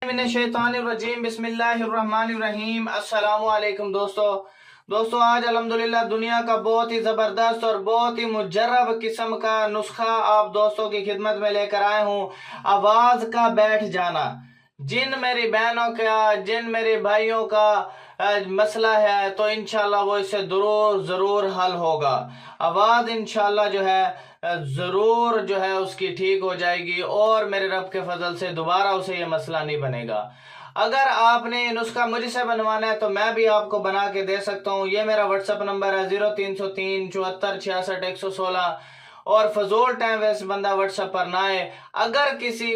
मिनश्शैतानिर्रजीम बिस्मिल्लाहिर्रहमानिर्रहीम। अस्सलामु अलैकुम दोस्तों आज अल्हम्दुलिल्लाह दुनिया का बहुत ही ज़बरदस्त और बहुत ही मुजर्रब किस्म का नुस्खा आप दोस्तों की खिदमत में लेकर आए हूँ। आवाज़ का बैठ जाना। जिन मेरी बहनों का, जिन मेरे भाइयों का मसला है तो इंशाल्लाह वो इससे ज़रूर हल होगा। आवाज़ इंशाल्लाह जो है ज़रूर जो है उसकी ठीक हो जाएगी और मेरे रब के फजल से दोबारा उसे ये मसला नहीं बनेगा। अगर आपने नुस्खा मुझसे बनवाना है तो मैं भी आपको बना के दे सकता हूँ। ये मेरा व्हाट्सएप नंबर है 0303 74 66 116 और फजूल टाइम वेस्ट बंदा व्हाट्सएप पर ना आए। अगर किसी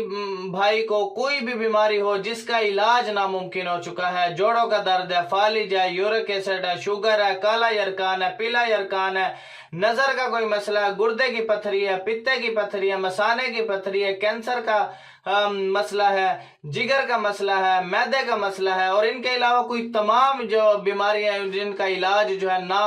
भाई को कोई भी बीमारी हो जिसका इलाज नामुमकिन हो चुका है, जोड़ों का दर्द है, फालिज है, यूरिक एसिड है, शुगर है, काला यरकान है, पीला यरकान है, नजर का कोई मसला है, गुर्दे की पथरी है, पित्ते की पथरी है, मसाने की पथरी है, कैंसर का मसला है, जिगर का मसला है, मैदे का मसला है और इनके अलावा कोई तमाम जो बीमारियां हैं जिनका इलाज जो है ना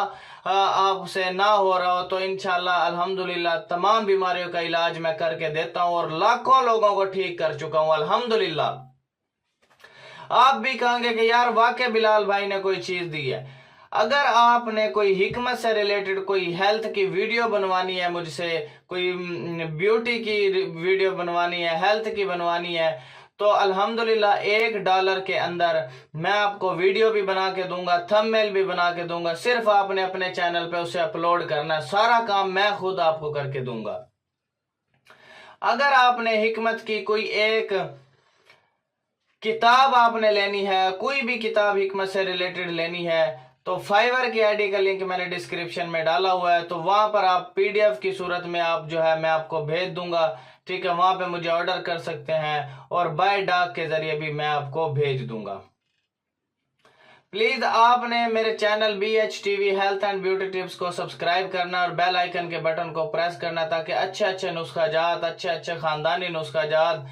आपसे ना हो रहा हो तो इंशाल्लाह अल्हम्दुलिल्लाह तमाम बीमारियों का इलाज मैं करके देता हूं और लाखों लोगों को ठीक कर चुका हूं अल्हम्दुलिल्लाह। आप भी कहेंगे कि यार वाकई बिलाल भाई ने कोई चीज दी है। अगर आपने कोई हिकमत से रिलेटेड कोई हेल्थ की वीडियो बनवानी है मुझसे, कोई ब्यूटी की वीडियो बनवानी है, हेल्थ की बनवानी है तो अल्हम्दुलिल्लाह $1 के अंदर मैं आपको वीडियो भी बना के दूंगा, थंबनेल भी बना के दूंगा। सिर्फ आपने अपने चैनल पे उसे अपलोड करना है, सारा काम मैं खुद आपको करके दूंगा। अगर आपने हिकमत की कोई एक किताब आपने लेनी है, कोई भी किताब हिकमत से रिलेटेड लेनी है तो फाइवर की आईडी का लिंक मैंने डिस्क्रिप्शन में डाला हुआ है, तो वहां पर आप पीडीएफ की सूरत में आप जो है मैं आपको भेज दूंगा। ठीक है, वहां पे मुझे ऑर्डर कर सकते हैं और बाय डाक के जरिए भी मैं आपको भेज दूंगा। प्लीज आपने मेरे channel BHTV health and beauty tips को सब्सक्राइब करना और बेल आइकन के बटन को प्रेस करना ताकि अच्छे अच्छे नुस्खा जात, अच्छे खानदानी नुस्खा जात,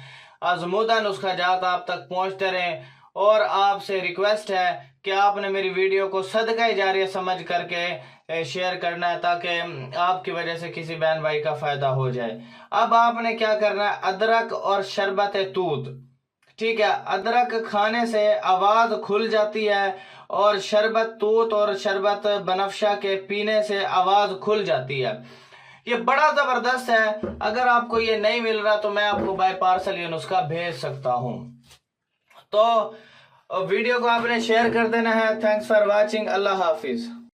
आजमूदा नुस्खा जात आप तक पहुंचते रहें। और आपसे रिक्वेस्ट है कि आपने मेरी वीडियो को सदका जारिया समझ करके शेयर करना है ताकि आपकी वजह से किसी बहन भाई का फायदा हो जाए। अब आपने क्या करना है, अदरक और शरबत तूत, ठीक है, अदरक खाने से आवाज खुल जाती है और शरबत तूत और शरबत बनफशा के पीने से आवाज खुल जाती है। ये बड़ा जबरदस्त है। अगर आपको ये नहीं मिल रहा तो मैं आपको बाय पार्सल ये नुस्खा भेज सकता हूं। तो वीडियो को आपने शेयर कर देना है। Thanks for watching. Allah Hafiz.